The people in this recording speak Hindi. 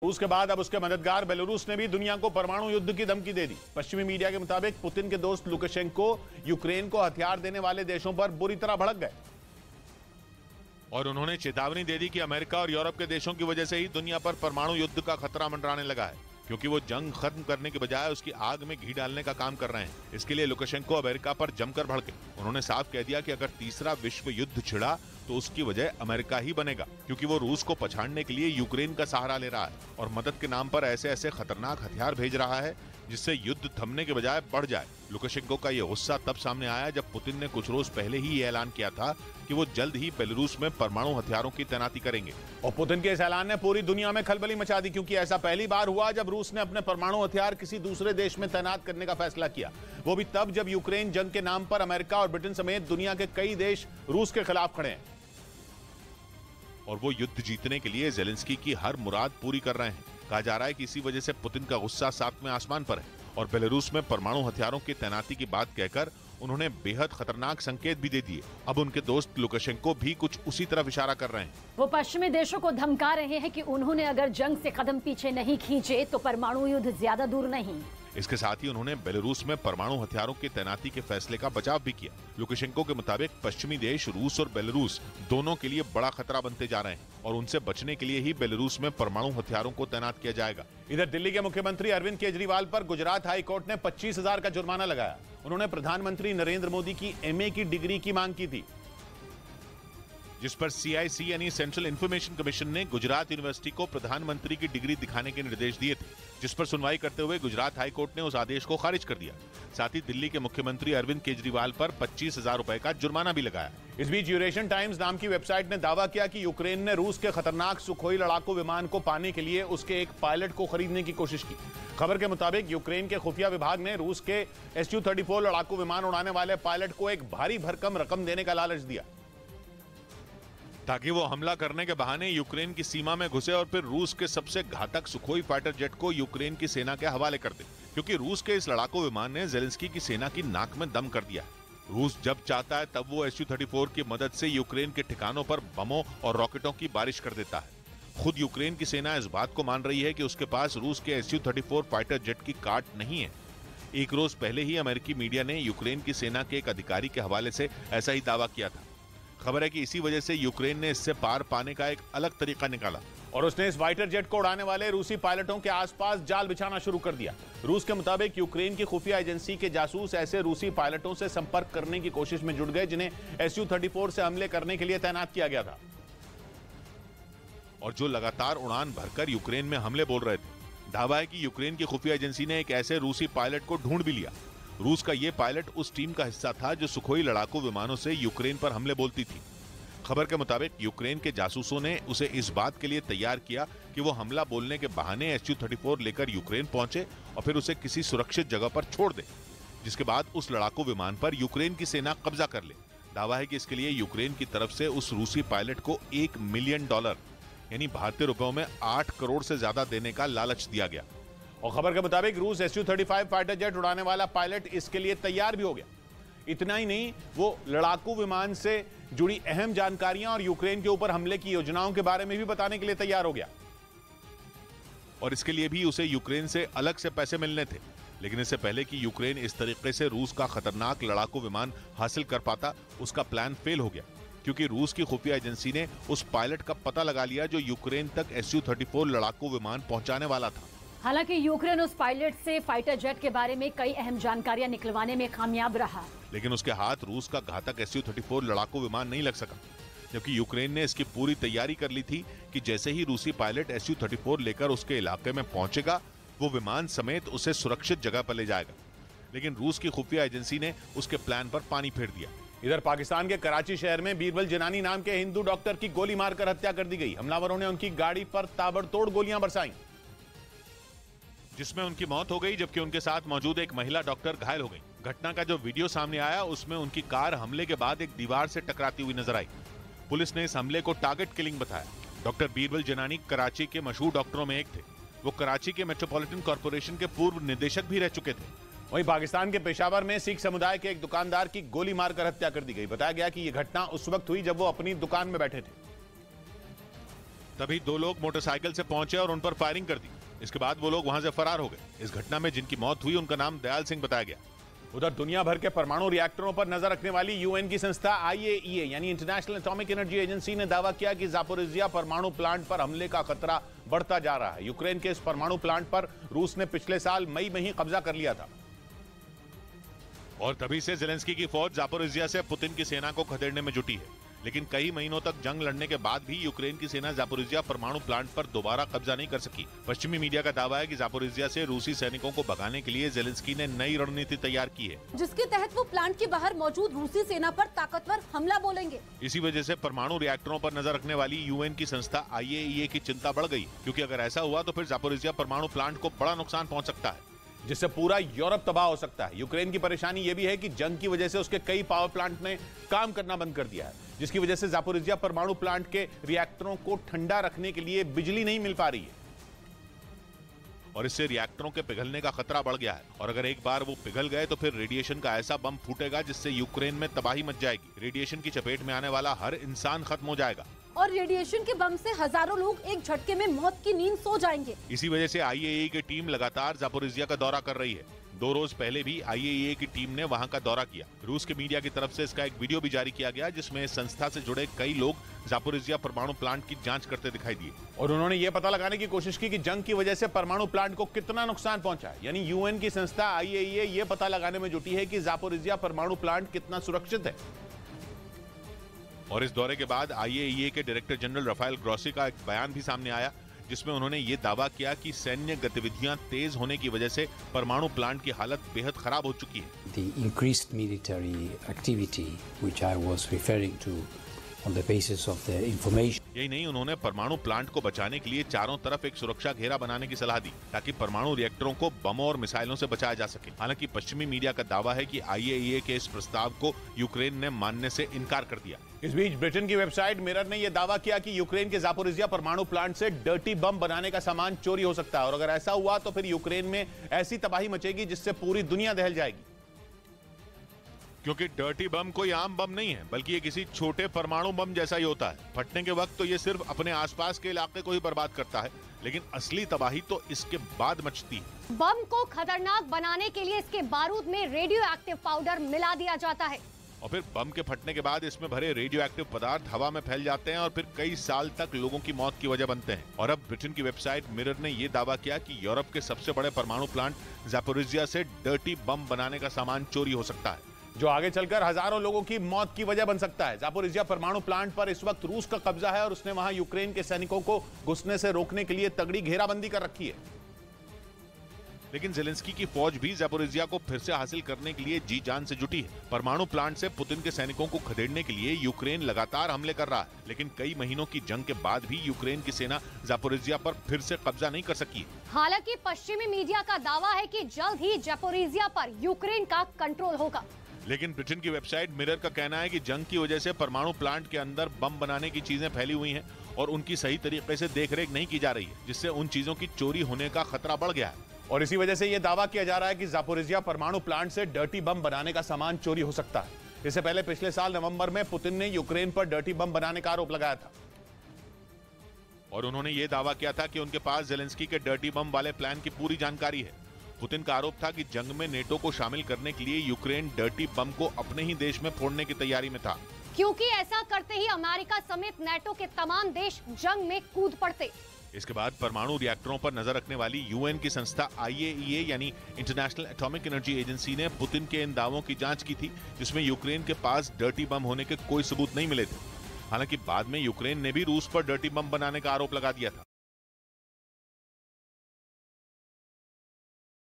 रूस के बाद अब उसके मददगार बेलारूस ने भी दुनिया को परमाणु युद्ध की धमकी दे दी। पश्चिमी मीडिया के मुताबिक पुतिन के दोस्त लुकाशेंको यूक्रेन को हथियार देने वाले देशों पर बुरी तरह भड़क गए और उन्होंने चेतावनी दे दी कि अमेरिका और यूरोप के देशों की वजह से ही दुनिया पर परमाणु युद्ध का खतरा मंडराने लगा है, क्योंकि वो जंग खत्म करने के बजाय उसकी आग में घी डालने का काम कर रहे हैं। इसके लिए लुकाशेंको अमेरिका पर जमकर भड़के। उन्होंने साफ कह दिया कि अगर तीसरा विश्व युद्ध छिड़ा तो उसकी वजह अमेरिका ही बनेगा, क्योंकि वो रूस को पछाड़ने के लिए यूक्रेन का सहारा ले रहा है और मदद के नाम पर ऐसे ऐसे खतरनाक हथियार भेज रहा है जिससे युद्ध थमने के बजाय बढ़ जाए। लुकाशेंको का ये गुस्सा तब सामने आया जब पुतिन ने कुछ रोज पहले ही ये ऐलान किया था कि वो जल्द ही बेलारूस में परमाणु हथियारों की तैनाती करेंगे। और पुतिन के इस ऐलान ने पूरी दुनिया में खलबली मचा दी, क्योंकि ऐसा पहली बार हुआ जब रूस ने अपने परमाणु हथियार किसी दूसरे देश में तैनात करने का फैसला किया, वो भी तब जब यूक्रेन जंग के नाम पर अमेरिका और ब्रिटेन समेत दुनिया के कई देश रूस के खिलाफ खड़े हैं और वो युद्ध जीतने के लिए जेलेंस्की की हर मुराद पूरी कर रहे हैं। कहा जा रहा है कि इसी वजह से पुतिन का गुस्सा सातवें आसमान पर है और बेलारूस में परमाणु हथियारों की तैनाती की बात कहकर उन्होंने बेहद खतरनाक संकेत भी दे दिए। अब उनके दोस्त लुकाशेंको भी कुछ उसी तरफ इशारा कर रहे हैं। वो पश्चिमी देशों को धमका रहे हैं कि उन्होंने अगर जंग से कदम पीछे नहीं खींचे तो परमाणु युद्ध ज्यादा दूर नहीं। इसके साथ ही उन्होंने बेलारूस में परमाणु हथियारों की तैनाती के फैसले का बचाव भी किया। लुकाशेंको के मुताबिक पश्चिमी देश रूस और बेलारूस दोनों के लिए बड़ा खतरा बनते जा रहे हैं और उनसे बचने के लिए ही बेलारूस में परमाणु हथियारों को तैनात किया जाएगा। इधर दिल्ली के मुख्यमंत्री अरविंद केजरीवाल पर गुजरात हाई कोर्ट ने 25,000 का जुर्माना लगाया। उन्होंने प्रधानमंत्री नरेंद्र मोदी की एमए की डिग्री की मांग की थी, जिस पर सीआईसी यानी सेंट्रल इंफॉर्मेशन कमीशन ने गुजरात यूनिवर्सिटी को प्रधानमंत्री की डिग्री दिखाने के निर्देश दिए थे, जिस पर सुनवाई करते हुए गुजरात हाई कोर्ट ने उस आदेश को खारिज कर दिया। साथ ही दिल्ली के मुख्यमंत्री अरविंद केजरीवाल पर 25,000 रुपए का जुर्माना भी लगाया। इस बीच यूरेशियन टाइम्स नाम की वेबसाइट ने दावा किया कि यूक्रेन ने रूस के खतरनाक सुखोई लड़ाकू विमान को पाने के लिए उसके एक पायलट को खरीदने की कोशिश की। खबर के मुताबिक यूक्रेन के खुफिया विभाग ने रूस के Su-34 लड़ाकू विमान उड़ाने वाले पायलट को एक भारी भरकम रकम देने का लालच दिया ताकि वो हमला करने के बहाने यूक्रेन की सीमा में घुसे और फिर रूस के सबसे घातक सुखोई फाइटर जेट को यूक्रेन की सेना के हवाले कर दे, क्योंकि रूस के इस लड़ाकू विमान ने जेलेंस्की की सेना की नाक में दम कर दिया है। रूस जब चाहता है तब वो Su-34 की मदद से यूक्रेन के ठिकानों पर बमों और रॉकेटों की बारिश कर देता है। खुद यूक्रेन की सेना इस बात को मान रही है कि उसके पास रूस के Su-34 फाइटर जेट की काट नहीं है। एक रोज पहले ही अमेरिकी मीडिया ने यूक्रेन की सेना के एक अधिकारी के हवाले से ऐसा ही दावा किया था। खबर है कि इसी वजह से यूक्रेन ने इससे पार पाने का एक अलग तरीका निकाला और उसने इस फाइटर जेट को उड़ाने वाले रूसी पायलटों के आसपास जाल बिछाना शुरू कर दिया। रूस के मुताबिक यूक्रेन की खुफिया एजेंसी के जासूस ऐसे रूसी पायलटों से संपर्क करने की कोशिश में जुट गए जिन्हें Su-34 से हमले करने के लिए तैनात किया गया था और जो लगातार उड़ान भरकर यूक्रेन में हमले बोल रहे थे। दावा है कि यूक्रेन की खुफिया एजेंसी ने एक ऐसे रूसी पायलट को ढूंढ भी लिया। रूस का यह पायलट उस टीम का हिस्सा था जो सुखोई लड़ाकू विमानों से यूक्रेन पर हमले बोलती थी। खबर के मुताबिक यूक्रेन के जासूसों ने उसे इस बात के लिए तैयार किया कि वो हमला बोलने के बहाने Su-34 लेकर यूक्रेन पहुंचे और फिर उसे किसी सुरक्षित जगह पर छोड़ दे, जिसके बाद उस लड़ाकू विमान पर यूक्रेन की सेना कब्जा कर ले। दावा है कि इसके लिए यूक्रेन की तरफ से उस रूसी पायलट को $1 मिलियन यानी भारतीय रुपयों में 8 करोड़ से ज्यादा देने का लालच दिया गया। और खबर के मुताबिक रूस Su-35 फाइटर जेट उड़ाने वाला पायलट इसके लिए तैयार भी हो गया। इतना ही नहीं, वो लड़ाकू विमान से जुड़ी अहम जानकारियां और यूक्रेन के ऊपर हमले की योजनाओं के बारे में भी बताने के लिए तैयार हो गया और इसके लिए भी उसे यूक्रेन से अलग से पैसे मिलने थे। लेकिन इससे पहले कि यूक्रेन इस तरीके से रूस का खतरनाक लड़ाकू विमान हासिल कर पाता, उसका प्लान फेल हो गया, क्योंकि रूस की खुफिया एजेंसी ने उस पायलट का पता लगा लिया जो यूक्रेन तक Su-34 लड़ाकू विमान पहुंचाने वाला था। हालांकि यूक्रेन उस पायलट से फाइटर जेट के बारे में कई अहम जानकारियां निकलवाने में कामयाब रहा, लेकिन उसके हाथ रूस का घातक Su-34 लड़ाकू विमान नहीं लग सका, जबकि यूक्रेन ने इसकी पूरी तैयारी कर ली थी कि जैसे ही रूसी पायलट Su-34 लेकर उसके इलाके में पहुंचेगा, वो विमान समेत उसे सुरक्षित जगह पर ले जाएगा। लेकिन रूस की खुफिया एजेंसी ने उसके प्लान पर पानी फेर दिया। इधर पाकिस्तान के कराची शहर में बीरबल जनानी नाम के हिंदू डॉक्टर की गोली मारकर हत्या कर दी गई। हमलावरों ने उनकी गाड़ी पर ताबड़तोड़ गोलियां बरसाई, जिसमें उनकी मौत हो गई, जबकि उनके साथ मौजूद एक महिला डॉक्टर घायल हो गई। घटना का जो वीडियो सामने आया उसमें उनकी कार हमले के बाद एक दीवार से टकराती हुई नजर आई। पुलिस ने इस हमले को टारगेट किलिंग बताया। डॉक्टर बीरबल जनानी कराची के मशहूर डॉक्टरों में एक थे। वो कराची के मेट्रोपॉलिटन कॉर्पोरेशन के पूर्व निदेशक भी रह चुके थे। वहीं पाकिस्तान के पेशावर में सिख समुदाय के एक दुकानदार की गोली मारकर हत्या कर दी गई। बताया गया कि यह घटना उस वक्त हुई जब वो अपनी दुकान में बैठे थे। तभी दो लोग मोटरसाइकिल से पहुंचे और उन पर फायरिंग कर दी। इसके बाद वो लोग वहां से फरार हो गए। इस घटना में जिनकी मौत हुई उनका नाम दयाल सिंह बताया गया। उधर दुनिया भर के परमाणु रिएक्टरों पर नजर रखने वाली यूएन की संस्था IAEA यानी इंटरनेशनल एटॉमिक एनर्जी एजेंसी ने दावा किया कि जापोरिजिया परमाणु प्लांट पर हमले का खतरा बढ़ता जा रहा है। यूक्रेन के इस परमाणु प्लांट पर रूस ने पिछले साल मई में ही कब्जा कर लिया था और तभी से ज़ेलेंस्की की फौज जापोरिजिया से पुतिन की सेना को खदेड़ने में जुटी है। लेकिन कई महीनों तक जंग लड़ने के बाद भी यूक्रेन की सेना जापोरिजिया परमाणु प्लांट पर दोबारा कब्जा नहीं कर सकी। पश्चिमी मीडिया का दावा है कि जापोरिजिया से रूसी सैनिकों को भगाने के लिए ज़ेलेंस्की ने नई रणनीति तैयार की है, जिसके तहत वो प्लांट के बाहर मौजूद रूसी सेना पर ताकतवर हमला बोलेंगे। इसी वजह से परमाणु रिएक्टरों पर नजर रखने वाली यूएन की संस्था IAEA की चिंता बढ़ गई, क्योंकि अगर ऐसा हुआ तो फिर जापोरिजिया परमाणु प्लांट को बड़ा नुकसान पहुंच सकता है, जिससे पूरा यूरोप तबाह हो सकता है। यूक्रेन की परेशानी यह भी है कि जंग की वजह से उसके कई पावर प्लांट ने काम करना बंद कर दिया है, जिसकी वजह से जापोरिजिया परमाणु प्लांट के रिएक्टरों को ठंडा रखने के लिए बिजली नहीं मिल पा रही है और इससे रिएक्टरों के पिघलने का खतरा बढ़ गया है। और अगर एक बार वो पिघल गए तो फिर रेडिएशन का ऐसा बम फूटेगा जिससे यूक्रेन में तबाही मच जाएगी। रेडिएशन की चपेट में आने वाला हर इंसान खत्म हो जाएगा और रेडिएशन के बम से हजारों लोग एक झटके में मौत की नींद सो जाएंगे। इसी वजह से IAEA की टीम लगातार जापोरिजिया का दौरा कर रही है। 2 रोज पहले भी IAEA की टीम ने वहां का दौरा किया। रूस के मीडिया की तरफ से इसका एक वीडियो भी जारी किया गया, जिसमें संस्था से जुड़े कई लोग जापोरिजिया परमाणु प्लांट की जांच करते दिखाई दिए और उन्होंने ये पता लगाने की कोशिश की कि जंग की वजह से परमाणु प्लांट को कितना नुकसान पहुंचा है। यानी यूएन की संस्था IAEA ये पता लगाने में जुटी है कि जापोरिजिया परमाणु प्लांट कितना सुरक्षित है। और इस दौरे के बाद IAEA के डायरेक्टर जनरल राफेल ग्रोसी का एक बयान भी सामने आया, जिसमें उन्होंने ये दावा किया कि सैन्य गतिविधियां तेज होने की वजह से परमाणु प्लांट की हालत बेहद खराब हो चुकी है। The increased military activity, which I was referring to on the basis of the information. यही नहीं, उन्होंने परमाणु प्लांट को बचाने के लिए चारों तरफ एक सुरक्षा घेरा बनाने की सलाह दी, ताकि परमाणु रिएक्टरों को बमों और मिसाइलों से बचाया जा सके। हालांकि पश्चिमी मीडिया का दावा है कि IAEA के इस प्रस्ताव को यूक्रेन ने मानने से इनकार कर दिया। इस बीच ब्रिटेन की वेबसाइट मिरर ने यह दावा किया कि यूक्रेन के जापोरिजिया परमाणु प्लांट से डर्टी बम बनाने का सामान चोरी हो सकता है और अगर ऐसा हुआ तो फिर यूक्रेन में ऐसी तबाही मचेगी जिससे पूरी दुनिया दहल जाएगी। क्योंकि डर्टी बम कोई आम बम नहीं है, बल्कि ये किसी छोटे परमाणु बम जैसा ही होता है। फटने के वक्त तो ये सिर्फ अपने आसपास के इलाके को ही बर्बाद करता है, लेकिन असली तबाही तो इसके बाद मचती है। बम को खतरनाक बनाने के लिए इसके बारूद में रेडियो एक्टिव पाउडर मिला दिया जाता है और फिर बम के फटने के बाद इसमें भरे रेडियो एक्टिव पदार्थ हवा में फैल जाते हैं और फिर कई साल तक लोगों की मौत की वजह बनते हैं। और अब ब्रिटेन की वेबसाइट मिरर ने यह दावा किया कि यूरोप के सबसे बड़े परमाणु प्लांट जापोरिजिया से डर्टी बम बनाने का सामान चोरी हो सकता है, जो आगे चलकर हजारों लोगों की मौत की वजह बन सकता है। जापोरिजिया परमाणु प्लांट पर इस वक्त रूस का कब्जा है और उसने वहां यूक्रेन के सैनिकों को घुसने से रोकने के लिए तगड़ी घेराबंदी कर रखी है। लेकिन ज़ेलेंस्की की फौज भी जापोरिजिया को फिर से हासिल करने के लिए जी जान से जुटी है। परमाणु प्लांट से पुतिन के सैनिकों को खदेड़ने के लिए यूक्रेन लगातार हमले कर रहा है, लेकिन कई महीनों की जंग के बाद भी यूक्रेन की सेना जापोरिजिया पर फिर से कब्जा नहीं कर सकी। हालांकि पश्चिमी मीडिया का दावा है कि जल्द ही जापोरिजिया पर यूक्रेन का कंट्रोल होगा। लेकिन ब्रिटेन की वेबसाइट मिरर का कहना है कि जंग की वजह से परमाणु प्लांट के अंदर बम बनाने की चीजें फैली हुई हैं और उनकी सही तरीके से देखरेख नहीं की जा रही है, जिससे उन चीजों की चोरी होने का खतरा बढ़ गया है। और इसी वजह से यह दावा किया जा रहा है कि जापोरिजिया परमाणु प्लांट से डर्टी बम बनाने का सामान चोरी हो सकता है। इससे पहले पिछले साल नवंबर में पुतिन ने यूक्रेन पर डर्टी बम बनाने का आरोप लगाया था और उन्होंने ये दावा किया था कि उनके पास ज़ेलेंस्की के डर्टी बम वाले प्लान की पूरी जानकारी है। पुतिन का आरोप था कि जंग में नेटो को शामिल करने के लिए यूक्रेन डर्टी बम को अपने ही देश में फोड़ने की तैयारी में था, क्योंकि ऐसा करते ही अमेरिका समेत नेटो के तमाम देश जंग में कूद पड़ते। इसके बाद परमाणु रिएक्टरों पर नजर रखने वाली यूएन की संस्था IAEA यानी इंटरनेशनल एटॉमिक एनर्जी एजेंसी ने पुतिन के इन दावों की जांच की थी, जिसमें यूक्रेन के पास डर्टी बम होने के कोई सबूत नहीं मिले थे। हालांकि बाद में यूक्रेन ने भी रूस पर डर्टी बम बनाने का आरोप लगा दिया था।